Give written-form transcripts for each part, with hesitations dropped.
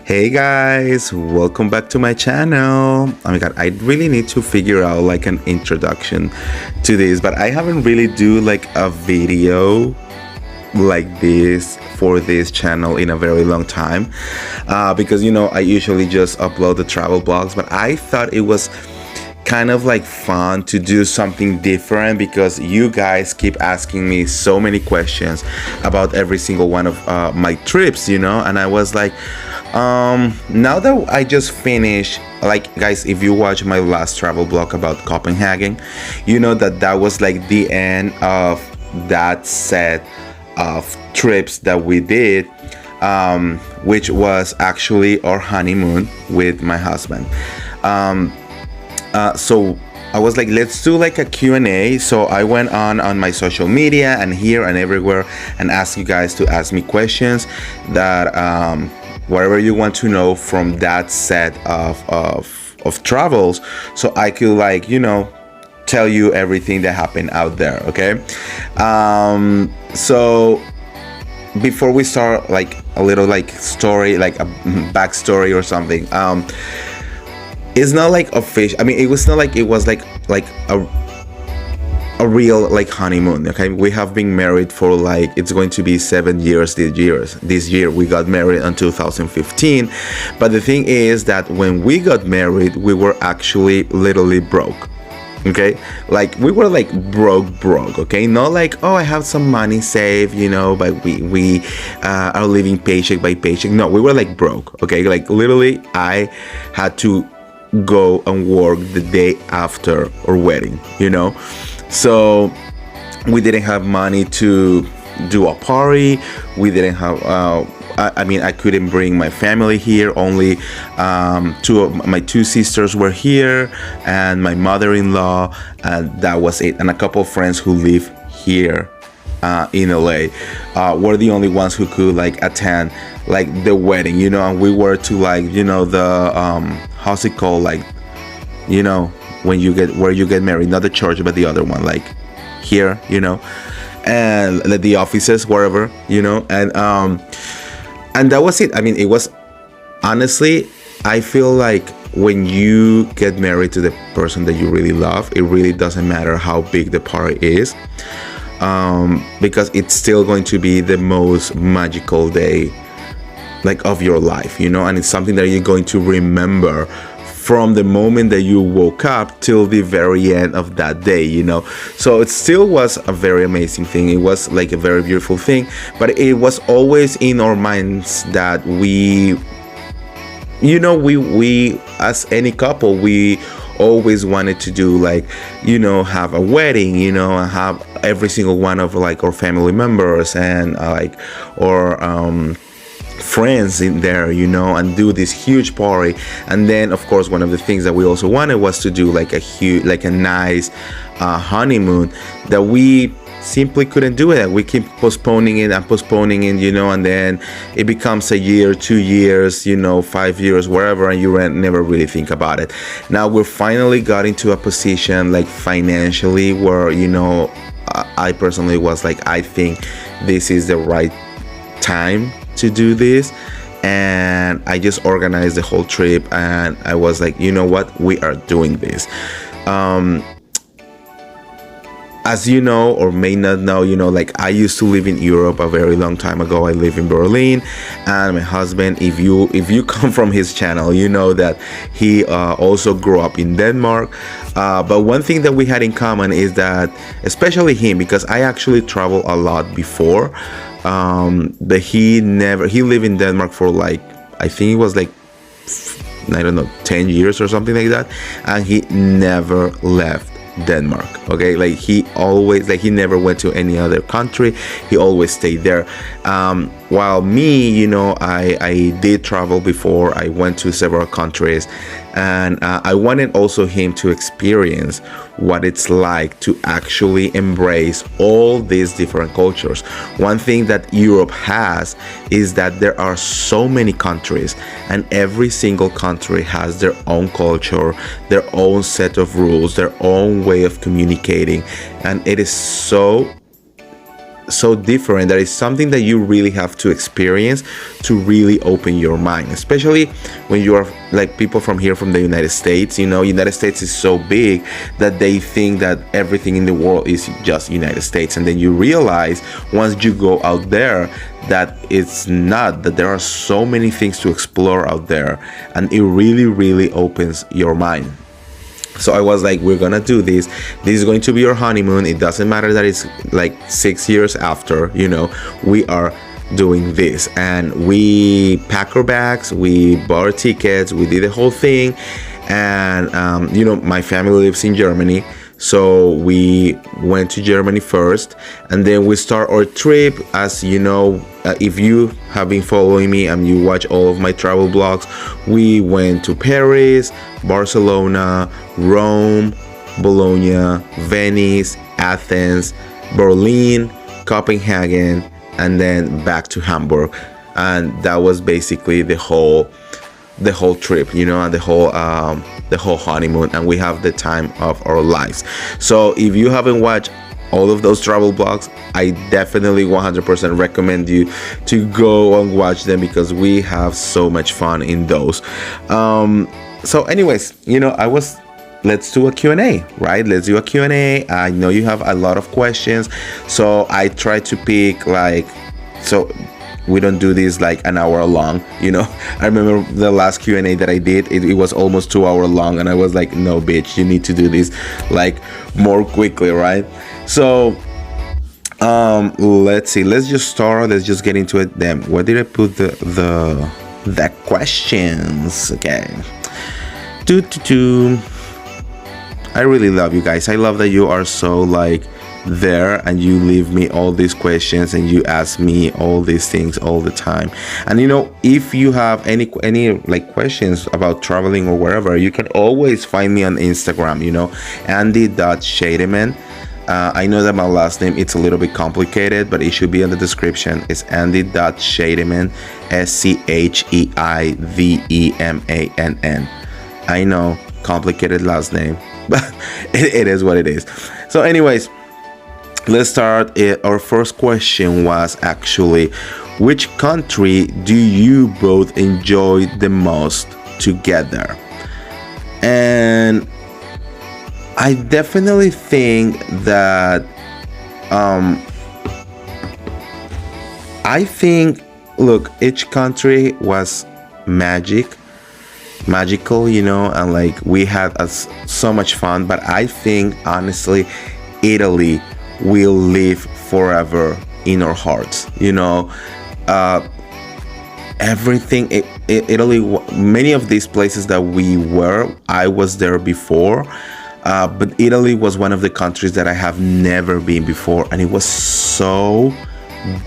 Hey guys, welcome back to my channel. Oh my god, I really need to figure out like an introduction to this, but I haven't really do like a video like this for this channel in a very long time because I usually just upload the travel blogs, but I thought it was kind of like fun to do something different because you guys keep asking me so many questions about every single one of my trips, and I was like, now that I just finished, like, guys, if you watch my last travel blog about Copenhagen, you know that was like the end of that set of trips that we did, which was actually our honeymoon with my husband. So I was like, let's do like a Q&A. So I went on my social media and here and everywhere and asked you guys to ask me questions that whatever you want to know from that set of travels, so I could like tell you everything that happened out there. Okay, so before we start, like a little like story, like a backstory or something. It's not like official. I mean, it was not like it was like a real like honeymoon. Okay, we have been married for like, it's going to be 7 years this year. We got married in 2015, but the thing is that when we got married, we were actually literally broke. Okay, like we were like broke. Okay, not like, oh, I have some money saved, but we are living paycheck by paycheck. No, we were like broke. Okay, like literally I had to go and work the day after our wedding, so we didn't have money to do a party. We didn't have I couldn't bring my family here. Only two of my two sisters were here and my mother-in-law, and that was it, and a couple of friends who live here in LA were the only ones who could like attend like the wedding, and we were to like the how's it called, like when you get where you get married, not the church but the other one, like here, and the offices, wherever, and that was it. I mean, it was, honestly, I feel like when you get married to the person that you really love, it really doesn't matter how big the party is, because it's still going to be the most magical day like of your life, and it's something that you're going to remember from the moment that you woke up till the very end of that day, so it still was a very amazing thing. It was like a very beautiful thing, but it was always in our minds that we as any couple, we always wanted to do like have a wedding, and have every single one of like our family members and like our friends in there, and do this huge party. And then of course one of the things that we also wanted was to do like a nice honeymoon that we simply couldn't do it. We keep postponing it, and then it becomes a year, 2 years, 5 years, wherever, and you never really think about it. Now we're finally got into a position like financially where I personally was like, I think this is the right time to do this, and I just organized the whole trip, and I was like, you know what, we are doing this. As you know or may not know, like I used to live in Europe a very long time ago. I live in Berlin, and my husband, if you come from his channel, you know that he also grew up in Denmark. But one thing that we had in common is that, especially him, because I actually traveled a lot before, but he lived in Denmark for like, I think it was like, I don't know, 10 years or something like that, and he never left Denmark. Okay, like he always, like he never went to any other country. He always stayed there. While me, I did travel before. I went to several countries, and I wanted also him to experience what it's like to actually embrace all these different cultures. One thing that Europe has is that there are so many countries, and every single country has their own culture, their own set of rules, their own way of communicating, and it is so so different that it's something that you really have to experience to really open your mind, especially when you are like people from here from the United States. United States is so big that they think that everything in the world is just United States, and then you realize once you go out there that it's not, that there are so many things to explore out there, and it really opens your mind. So I was like, we're gonna do this. This is going to be your honeymoon. It doesn't matter that it's like 6 years after, we are doing this. And we pack our bags, we bought our tickets, we did the whole thing. And, my family lives in Germany. So we went to Germany first, and then we start our trip. As you know, if you have been following me and you watch all of my travel blogs, we went to Paris, Barcelona, Rome, Bologna, Venice, Athens, Berlin, Copenhagen, and then back to Hamburg. And that was basically the whole trip, and the whole honeymoon, and we have the time of our lives. So if you haven't watched all of those travel blogs, I definitely 100% recommend you to go and watch them, because we have so much fun in those. So anyways, let's do a Q&A, right? Let's do a Q&A. I know you have a lot of questions, so I try to pick so we don't do this like an hour long. I remember the last Q&A that I did, it was almost 2 hours long, and I was like, no bitch, you need to do this like more quickly, right? So let's see, let's just start, let's just get into it. Then where did I put the questions? Okay. I really love you guys. I love that you are so there, and you leave me all these questions, and you ask me all these things all the time. And if you have any questions about traveling or wherever, you can always find me on Instagram, Andy.Shademan. I know that my last name, it's a little bit complicated, but it should be in the description. It's Andy.Shademan, SCHEIVEMANN. I know, complicated last name, but it is what it is. So anyways, let's start. Our first question was actually, which country do you both enjoy the most together? And I definitely think that look, each country was magical, and we had so much fun. But I think honestly, Italy will live forever in our hearts. Everything, Italy, many of these places that we were, I was there before, but Italy was one of the countries that I have never been before, and it was so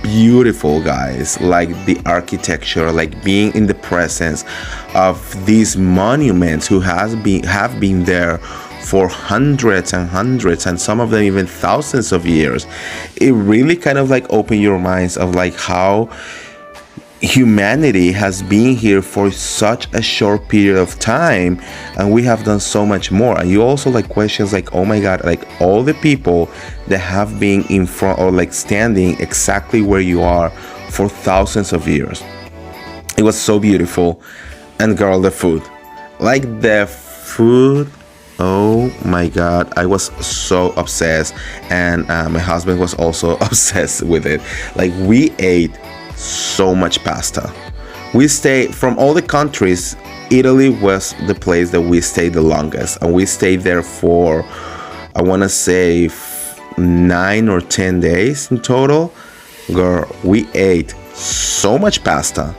beautiful, guys. Like the architecture, like being in the presence of these monuments who have been there for hundreds and hundreds, and some of them even thousands of years. It really kind of opened your minds of how humanity has been here for such a short period of time, and we have done so much more. And you also questions oh my god, all the people that have been in front, or standing exactly where you are for thousands of years. It was so beautiful. And girl, the food, oh my god, I was so obsessed, and my husband was also obsessed with it. We ate so much pasta. We stayed, from all the countries, Italy was the place that we stayed the longest, and we stayed there for, I want to say 9 or 10 days in total. Girl, we ate so much pasta,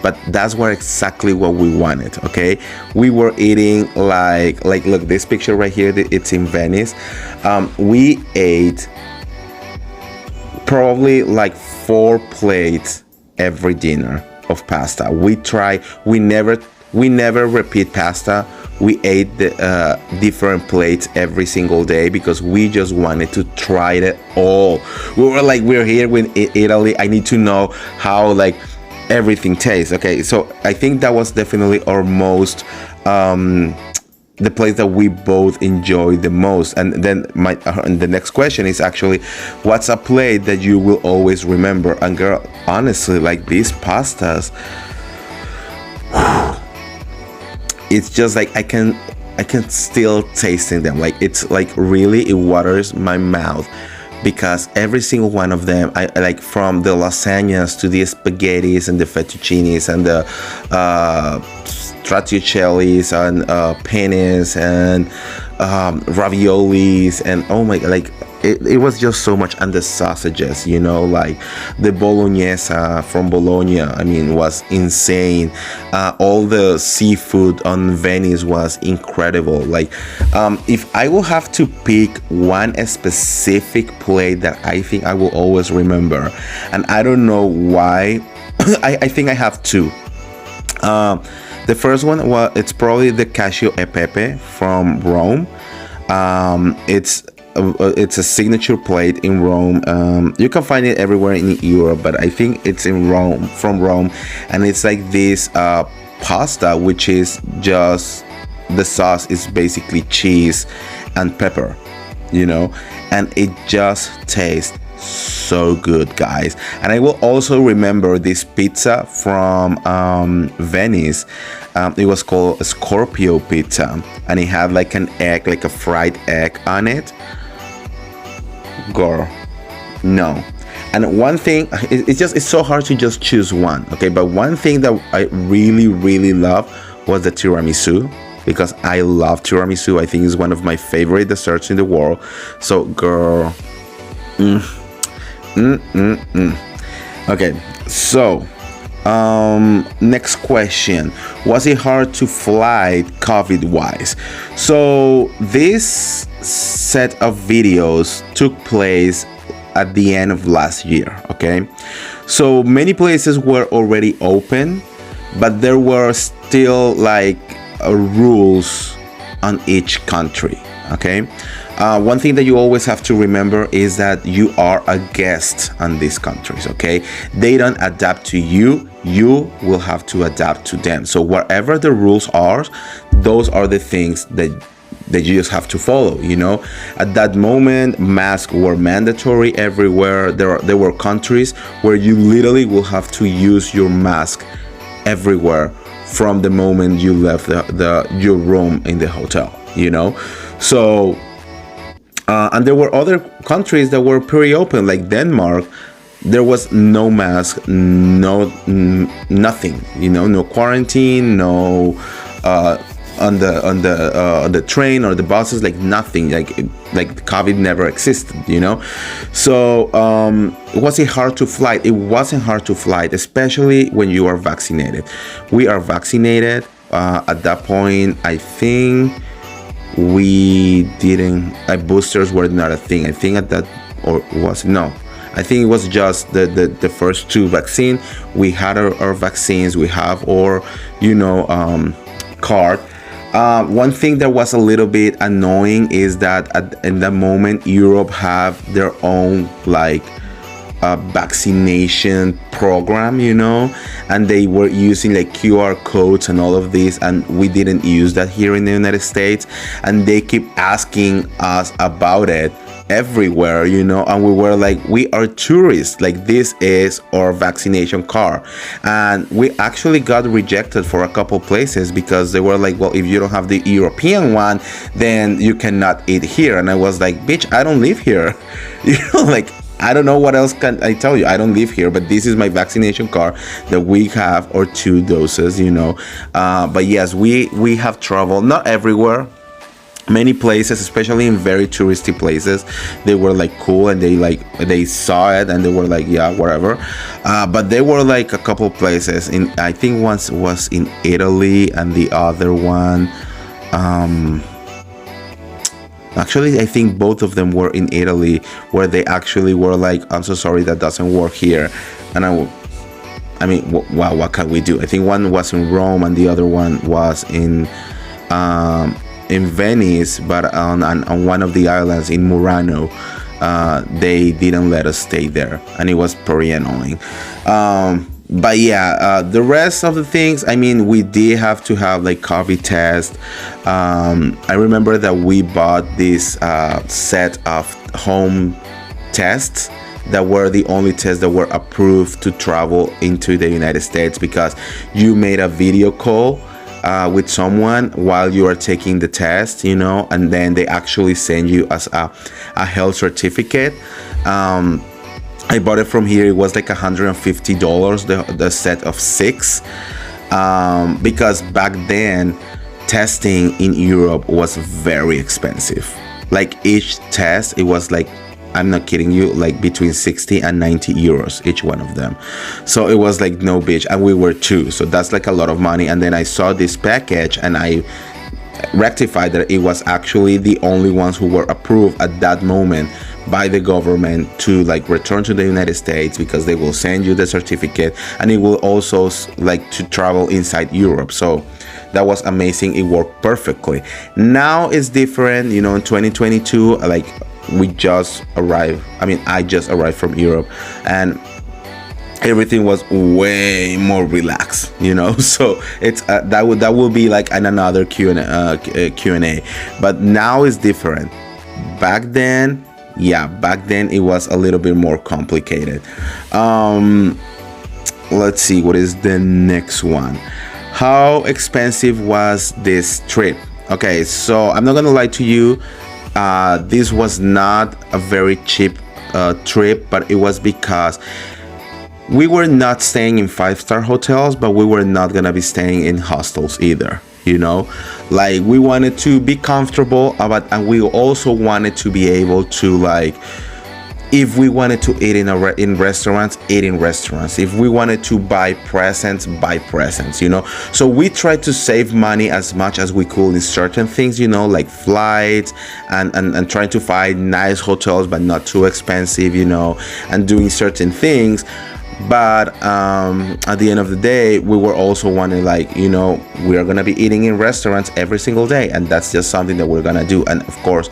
but that's exactly what we wanted. Okay, we were eating look, this picture right here, it's in Venice. We ate probably 4 plates every dinner of pasta. We never repeat pasta. We ate the different plates every single day, because we just wanted to try it all. We were we're here in Italy, I need to know how everything tastes. Okay, so I think that was definitely our most the place that we both enjoy the most. And then and the next question is actually, what's a plate that you will always remember? And girl, honestly, like these pastas, it's just like I can still tasting them. Like it's like really, it waters my mouth, because every single one of them, I like, from the lasagnas to the spaghettis and the fettuccinis and the stracciatellis and penis and raviolis, and oh my god, like it was just so much. And the sausages, like the bolognese from Bologna, I mean, was insane. All the seafood on Venice was incredible. Like if I will have to pick one specific plate that I think I will always remember, and I don't know why, I think I have two. The first one, well, it's probably the cacio e pepe from Rome. It's a signature plate in Rome. You can find it everywhere in Europe, but I think it's in Rome, from Rome, and it's like this pasta, which is just, the sauce is basically cheese and pepper, and it just tastes so good, guys. And I will also remember this pizza from Venice. It was called Scorpio pizza, and it had like an egg, like a fried egg on it. Girl, no. And one thing, it's so hard to just choose one, okay? But one thing that I really, really love was the tiramisu, because I love tiramisu. I think it's one of my favorite desserts in the world. So, girl, Okay, so next question. Was it hard to fly COVID wise? So this set of videos took place at the end of last year, okay? So many places were already open, but there were still like rules on each country, okay? One thing that you always have to remember is that you are a guest on these countries, okay? They don't adapt to you, you will have to adapt to them. So whatever the rules are, those are the things that you just have to follow, At that moment, masks were mandatory everywhere. There were countries where you literally will have to use your mask everywhere from the moment you left your room in the hotel, So and there were other countries that were pretty open, like Denmark. There was no mask, nothing, no quarantine, no on the train or the buses, like nothing, like COVID never existed, So was it hard to fly? It wasn't hard to fly, especially when you are vaccinated. We are vaccinated at that point. I think we didn't, boosters were not a thing. I think at that, or was no, I think it was just the first two vaccine. We had our vaccines, we have our card. One thing that was a little bit annoying is that in that moment Europe have their own like vaccination program, and they were using like QR codes and all of this, and we didn't use that here in the United States, and they keep asking us about it everywhere, and we were like, we are tourists, like this is our vaccination card. And we actually got rejected for a couple places because they were like, well, if you don't have the European one, then you cannot eat here. And I was like, bitch, I don't live here. Like, I don't know what else can I tell you. I don't live here, but this is my vaccination card that we have, or 2 doses, but yes, we have traveled, not everywhere. Many places, especially in very touristy places, they were like cool, and they saw it and they were like, yeah, whatever. But there were like a couple places I think once was in Italy, and the other one, actually, I think both of them were in Italy, where they actually were like, I'm so sorry, that doesn't work here. And I mean, wow, what can we do? I think one was in Rome and the other one was in Venice, but on one of the islands in Murano. They didn't let us stay there, and it was pretty annoying. But yeah, the rest of the things, I mean, we did have to have like COVID test. I remember that we bought this set of home tests that were the only tests that were approved to travel into the United States, because you made a video call with someone while you are taking the test, and then they actually send you as a health certificate. I bought it from here. It was like $150, the set of 6, because back then testing in Europe was very expensive. Like each test, it was like, I'm not kidding you, like between 60 and 90 euros each one of them. So it was like no bitch, and we were 2, so that's like a lot of money. And then I saw this package and I rectified that it was actually the only ones who were approved at that moment by the government to like return to the United States, because they will send you the certificate, and it will also like to travel inside Europe. So that was amazing. It worked perfectly. Now it's different, in 2022, like we just arrived. I mean, I just arrived from Europe, and everything was way more relaxed, So it's that will be like another Q&A. But now it's different. Back then it was a little bit more complicated. Let's see, what is the next one? How expensive was this trip? Okay, so I'm not gonna lie to you. This was not a very cheap trip, but it was because we were not staying in 5-star hotels, but we were not gonna be staying in hostels either. Like we wanted to be comfortable, and we also wanted to be able to, like, if we wanted to eat in restaurants, eat in restaurants. If we wanted to buy presents, buy presents, So we tried to save money as much as we could in certain things, like flights and trying to find nice hotels, but not too expensive, and doing certain things. But at the end of the day, we were also wanting, like, we are gonna be eating in restaurants every single day, and that's just something that we're gonna do. And of course,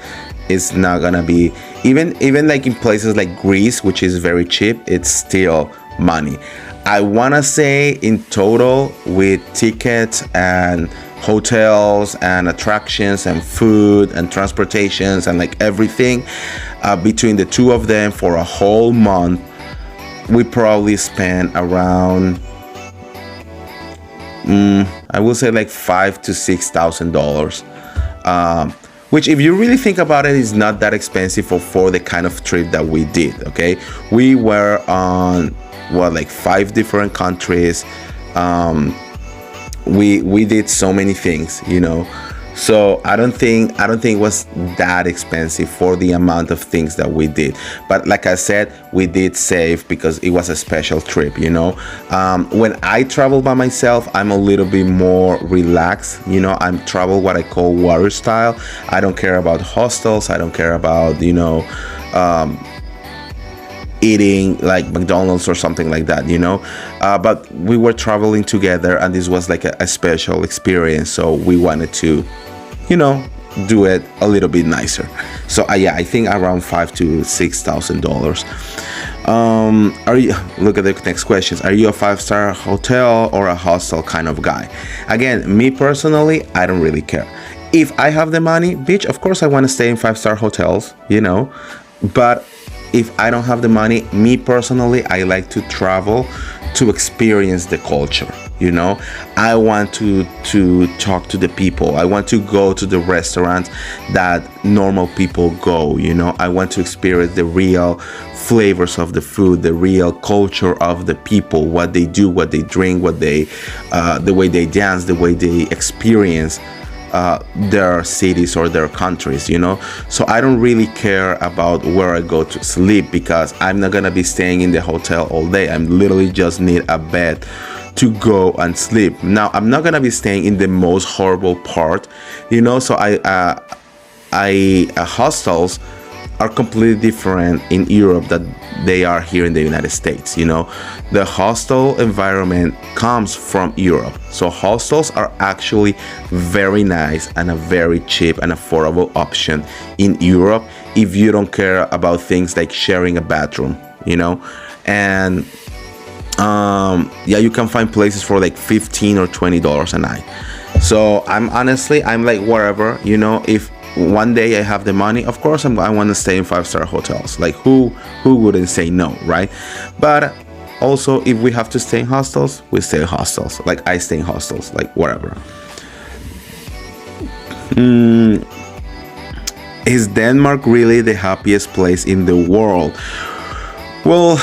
it's not gonna be even like in places like Greece, which is very cheap. It's still money. I wanna say in total, with tickets and hotels and attractions and food and transportations and like everything, between the two of them for a whole month, we probably spent around I will say like $5,000 to $6,000, which, if you really think about it, is not that expensive for the kind of trip that we did. Okay, we were on like 5 different countries. We did so many things, So I don't think it was that expensive for the amount of things that we did. But like I said, we did save because it was a special trip, When I travel by myself, I'm a little bit more relaxed, I'm travel what I call water style. I don't care about hostels. I don't care about, eating like McDonald's or something like that, but we were traveling together, and this was like a special experience, so we wanted to do it a little bit nicer. So yeah, I think around $5,000 to $6,000. Are you, look at the next questions, are you a 5-star hotel or a hostel kind of guy? Again, me personally, I don't really care. If I have the money, bitch, of course I want to stay in 5-star hotels, but if I don't have the money, me personally, I like to travel to experience the culture. I want to talk to the people. I want to go to the restaurants that normal people go. I want to experience the real flavors of the food, the real culture of the people, what they do, what they drink, what they, the way they dance, the way they experience their cities or their countries, So I don't really care about where I go to sleep, because I'm not gonna be staying in the hotel all day. I'm literally just need a bed to go and sleep. Now, I'm not gonna be staying in the most horrible part, So hostels are completely different in Europe that they are here in the United States. The hostel environment comes from Europe, so hostels are actually very nice and a very cheap and affordable option in Europe if you don't care about things like sharing a bathroom, and Yeah, you can find places for like $15 or $20 a night. So I'm like, whatever, if one day I have the money, of course I want to stay in 5-star hotels. Like, who wouldn't say no, right? But also, if we have to stay in hostels, we stay in hostels. Like, I stay in hostels, like, whatever. Is Denmark really the happiest place in the world? Well,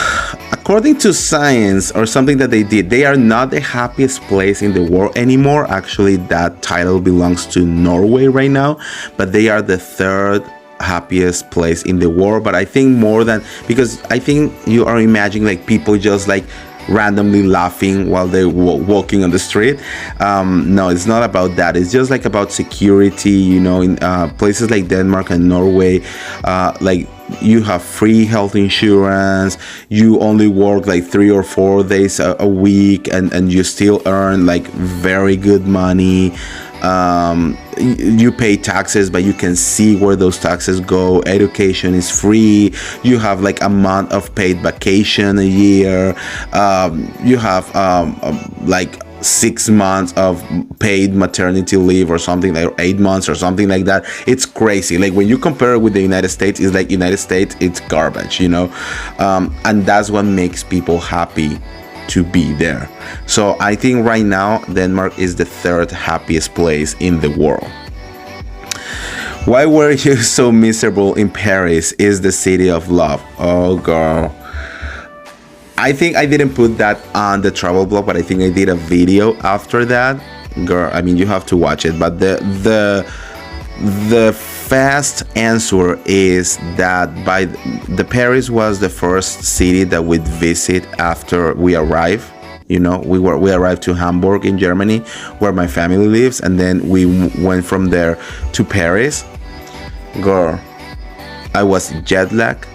according to science or something that they did, they are not the happiest place in the world anymore. Actually, that title belongs to Norway right now, but they are the third happiest place in the world. But I think more than, because I think you are imagining like people just like randomly laughing while they're walking on the street. No, it's not about that. It's just like about security, in places like Denmark and Norway. Like, you have free health insurance, you only work like 3 or 4 days a week, and you still earn like very good money. You pay taxes, but you can see where those taxes go. Education is free. You have like a month of paid vacation a year. You have like 6 months of paid maternity leave or something, like 8 months or something like that. It's crazy. Like, when you compare it with the United States, it's like United States, it's garbage, and that's what makes people happy to be there. So I think right now Denmark is the third happiest place in the world. Why were you so miserable in Paris? Is the city of love? Oh, girl. I think I didn't put that on the travel blog, but I think I did a video after that. Girl, I mean, you have to watch it. But the fast answer is that the Paris was the first city that we'd visit after we arrived. We arrived to Hamburg in Germany, where my family lives, and then we went from there to Paris. Girl, I was jet lagged.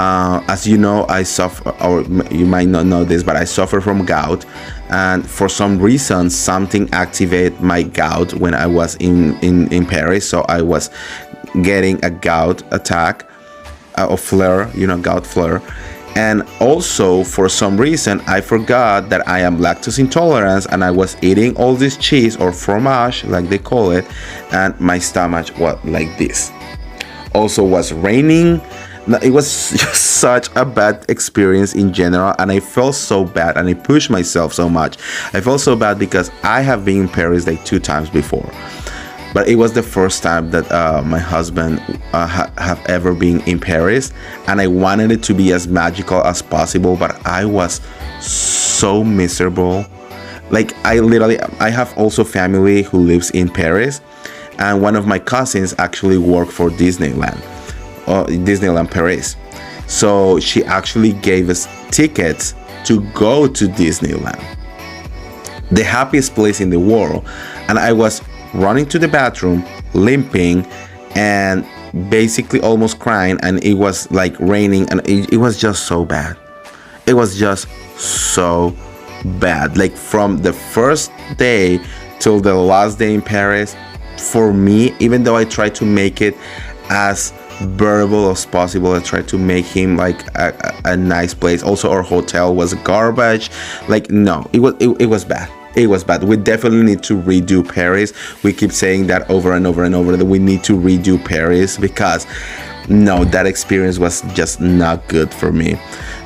As you know, I suffer, or you might not know this, but I suffer from gout, and for some reason something activated my gout when I was in Paris. So I was getting a gout attack, or flare, gout flare. And also, for some reason, I forgot that I am lactose intolerant, and I was eating all this cheese, or fromage like they call it, and my stomach was like this. Also, was raining. It was just such a bad experience in general, and I felt so bad, and I pushed myself so much. I felt so bad because I have been in Paris like 2 times before, but it was the first time that my husband have ever been in Paris, and I wanted it to be as magical as possible, but I was so miserable. Like, I have also family who lives in Paris, and one of my cousins actually worked for Disneyland Paris. So she actually gave us tickets to go to Disneyland, the happiest place in the world. And I was running to the bathroom, limping, and basically almost crying. And it was like raining, and it was just so bad. It was just so bad. Like, from the first day till the last day in Paris, for me, even though I tried to make it as bearable as possible, I tried to make him like a nice place. Also, our hotel was garbage. Like, no, it was bad. It was bad. We definitely need to redo Paris. We keep saying that over and over and over, that we need to redo Paris, because no, that experience was just not good for me.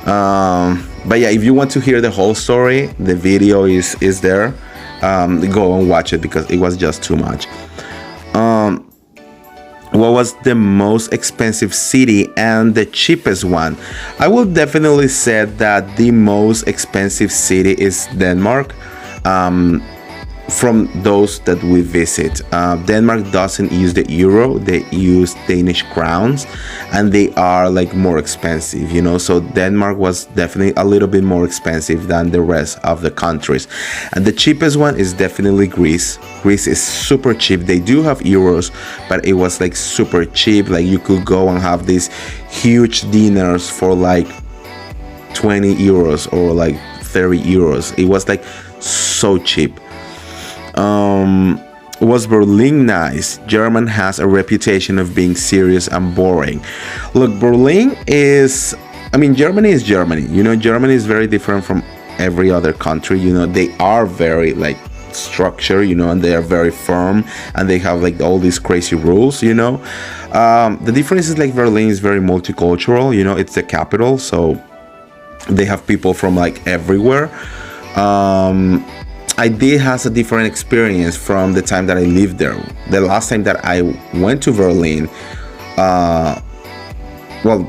But yeah, if you want to hear the whole story, the video is there. Go and watch it, because it was just too much. What was the most expensive city and the cheapest one? I will definitely say that the most expensive city is Denmark. From those that we visit, Denmark doesn't use the euro, they use Danish crowns, and they are like more expensive, so Denmark was definitely a little bit more expensive than the rest of the countries. And the cheapest one is definitely Greece. Greece is super cheap. They do have euros, but it was like super cheap. Like, you could go and have these huge dinners for like 20 euros or like 30 euros. It was like so cheap. Was Berlin nice? German has a reputation of being serious and boring. Look, Berlin is I mean, Germany is Germany. Germany is very different from every other country. They are very like structured, and they are very firm, and they have like all these crazy rules. The difference is like Berlin is very multicultural. It's the capital, so they have people from like everywhere. I did have a different experience from the time that I lived there. The last time that I went to Berlin, well,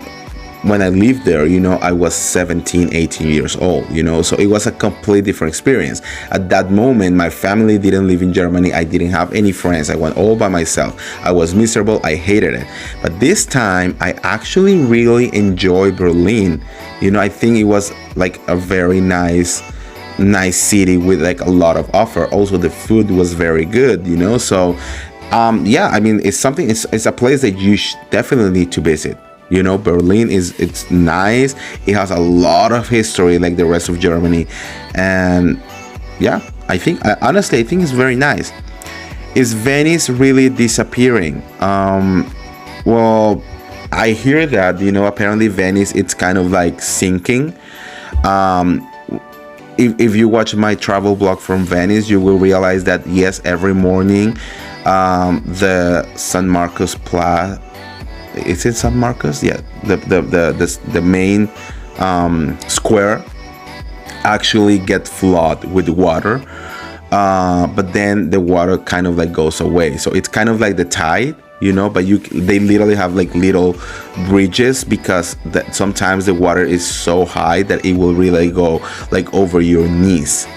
when I lived there, I was 17, 18 years old, so it was a completely different experience. At that moment, my family didn't live in Germany. I didn't have any friends. I went all by myself. I was miserable. I hated it. But this time, I actually really enjoyed Berlin. I think it was like a very nice city with like a lot of offer. Also, the food was very good, so yeah, I mean, it's a place that you definitely need to visit. Berlin it's nice. It has a lot of history like the rest of Germany, and yeah, honestly I think it's very nice. Is Venice really disappearing? Well, I hear that apparently Venice it's kind of like sinking. If you watch my travel blog from Venice, you will realize that yes, every morning the San Marcos Plaza, is it San Marcos? Yeah, the main square actually get flooded with water, but then the water kind of like goes away. So it's kind of like the tide, but they literally have like little bridges because sometimes the water is so high that it will really go like over your knees.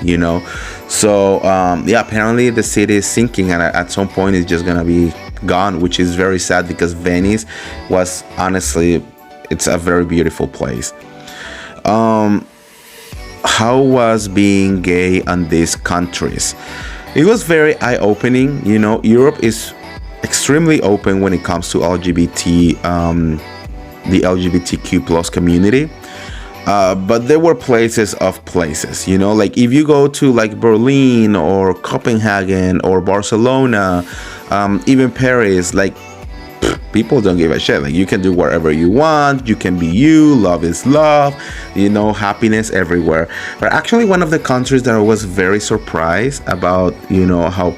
So yeah, apparently the city is sinking, and at some point it's just gonna be gone, which is very sad because Venice was honestly, it's a very beautiful place. How was being gay in these countries? It was very eye-opening. Europe is extremely open when it comes to LGBT, the LGBTQ plus community. But there were places, like if you go to like Berlin or Copenhagen or Barcelona, even Paris, like people don't give a shit. Like you can do whatever you want, you can be you, love is love, happiness everywhere. But actually one of the countries that I was very surprised about, how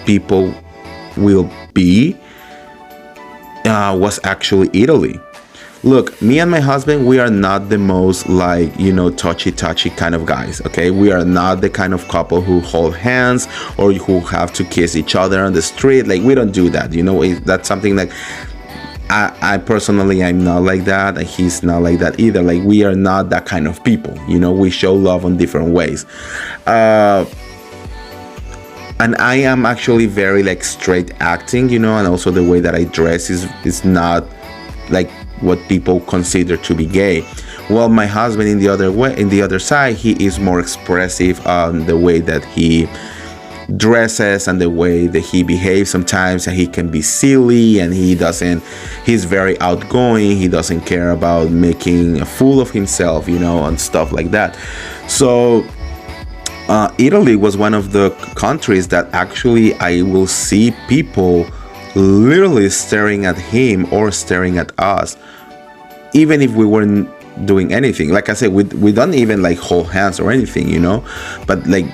people will be, was actually Italy. Look, me and my husband, we are not the most like, touchy kind of guys, okay? We are not the kind of couple who hold hands or who have to kiss each other on the street. Like, we don't do that, that's something like, I personally, I'm not like that, and he's not like that either. Like, we are not that kind of people, we show love in different ways. And I am actually very like straight acting, and also the way that I dress is not like what people consider to be gay. Well, my husband in the other side, he is more expressive on the way that he dresses and the way that he behaves sometimes, and he can be silly, and he's very outgoing. He doesn't care about making a fool of himself, and stuff like that. So Italy was one of the countries that actually I will see people literally staring at him or staring at us, even if we weren't doing anything. Like I said, we don't even like hold hands or anything, but like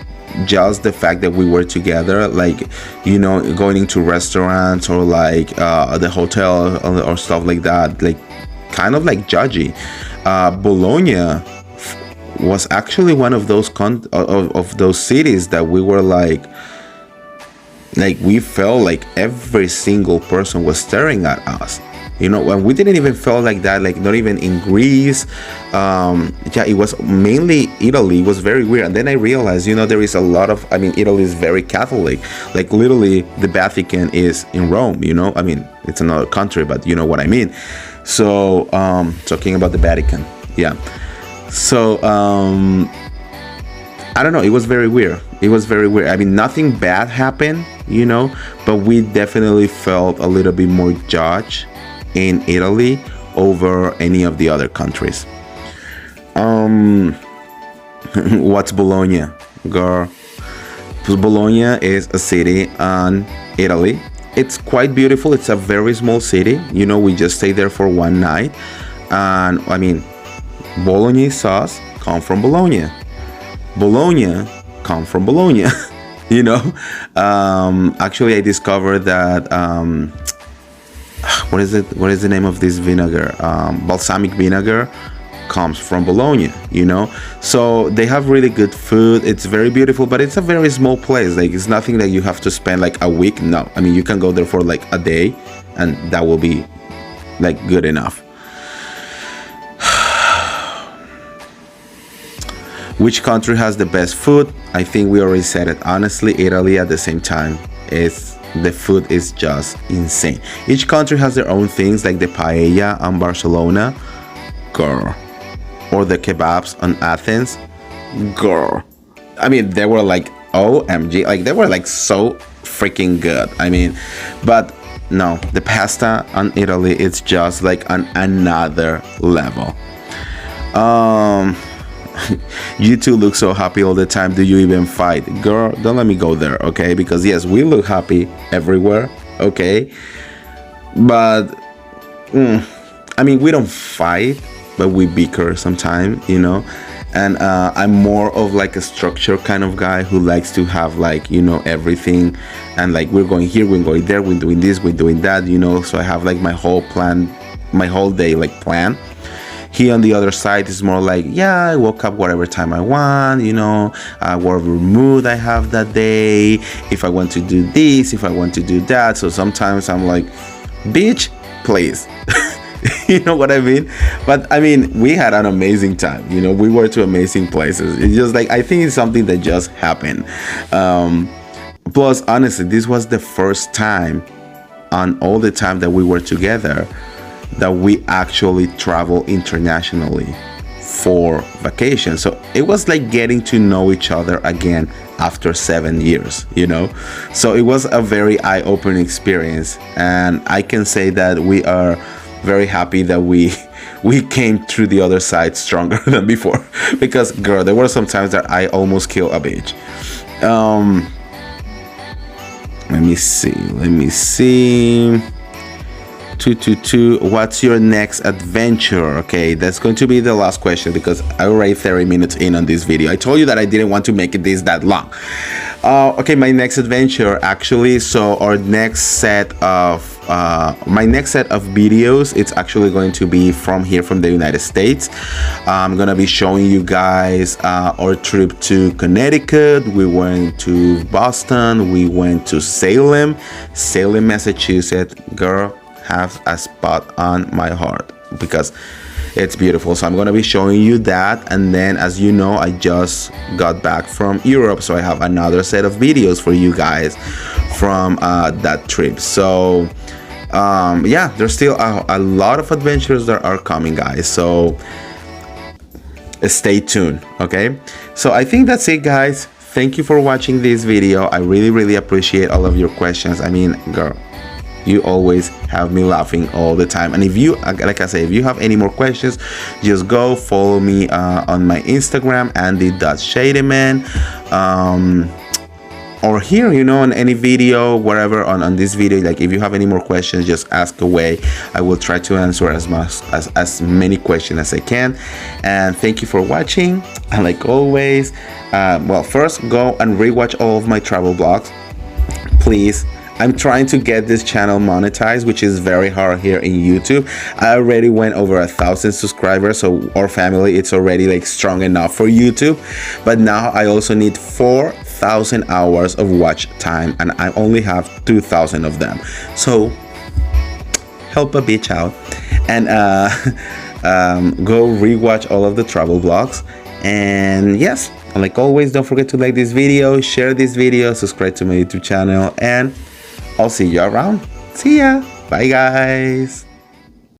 just the fact that we were together, like, going into restaurants or like the hotel or stuff like that, like kind of like judgy. Bologna was actually one of those of those cities that we were like we felt like every single person was staring at us, and we didn't even feel like that, like not even in Greece. Yeah, it was mainly Italy. It was very weird. And then I realized, there is a lot of, Italy is very Catholic, like literally the Vatican is in Rome, it's another country, but you know what I mean. So talking about the Vatican, yeah. So I don't know, it was very weird. Nothing bad happened, but we definitely felt a little bit more judged in Italy over any of the other countries. What's Bologna, girl? Bologna is a city in Italy. It's quite beautiful. It's a very small city. We just stayed there for one night. And I mean, Bolognese sauce come from Bologna. Bologna come from Bologna. You know, actually, I discovered that what is it? What is the name of this vinegar? Balsamic vinegar comes from Bologna. You know, so they have really good food. It's very beautiful, but it's a very small place. Like, it's nothing that you have to spend like a week. No, I mean, you can go there for like a day, and that will be like good enough. Which country has the best food? I think we already said it. Honestly, Italy. At the same time, the food is just insane. Each country has their own things, like the paella on Barcelona, girl, or the kebabs on Athens, girl. I mean, they were like OMG, like they were like so freaking good. I mean, but no, the pasta on Italy, it's just like on another level. You two look so happy all the time. Do you even fight? Girl, don't let me go there, okay? Because yes, we look happy everywhere, okay? But I mean, we don't fight, but we bicker sometimes, you know. And I'm more of like a structure kind of guy who likes to have like, you know, everything, and like we're going here, we're going there, we're doing this, we're doing that, you know. So I have like my whole plan, my whole day like plan. He on the other side is more like, yeah, I woke up whatever time I want, you know, whatever mood I have that day, if I want to do this, if I want to do that. So sometimes I'm like, bitch, please. You know what I mean? But I mean, we had an amazing time, you know, we were to amazing places. It's just like, I think it's something that just happened. Plus, honestly, this was the first time on all the time that we were together that we actually travel internationally for vacation. So it was like getting to know each other again after 7 years, you know. So it was a very eye-opening experience, and I can say that we are very happy that we came through the other side stronger than before. Because girl, there were some times that I almost killed a bitch. Let me see. 222, what's your next adventure? Okay, that's going to be the last question because I already 30 minutes in on this video. I told you that I didn't want to make it that long. Okay, my next adventure actually, so our next set of my next set of videos, it's actually going to be from here, from the United States. I'm gonna be showing you guys our trip to Connecticut. We went to Boston, we went to Salem, Massachusetts. Girl, have a spot on my heart because it's beautiful. So I'm going to be showing you that, and then, as you know, I just got back from Europe, so I have another set of videos for you guys from that trip. So yeah, there's still a lot of adventures that are coming, guys, so stay tuned. Okay, so I think that's it, guys. Thank you for watching this video. I really appreciate all of your questions. I mean, girl, you always have me laughing all the time. And if you, like I say, if you have any more questions, just go follow me on my Instagram, Andy.Shademan, or here, you know, on any video, wherever on this video. Like, if you have any more questions, just ask away. I will try to answer as many questions as I can. And thank you for watching. And like always, well, first go and rewatch all of my travel vlogs, please. I'm trying to get this channel monetized, which is very hard here in YouTube. I already went over 1,000 subscribers, so our family, it's already like strong enough for YouTube. But now I also need 4,000 hours of watch time, and I only have 2,000 of them. So help a bitch out, and go rewatch all of the travel vlogs. And yes, like always, don't forget to like this video, share this video, subscribe to my YouTube channel, and I'll see you around. See ya. Bye, guys.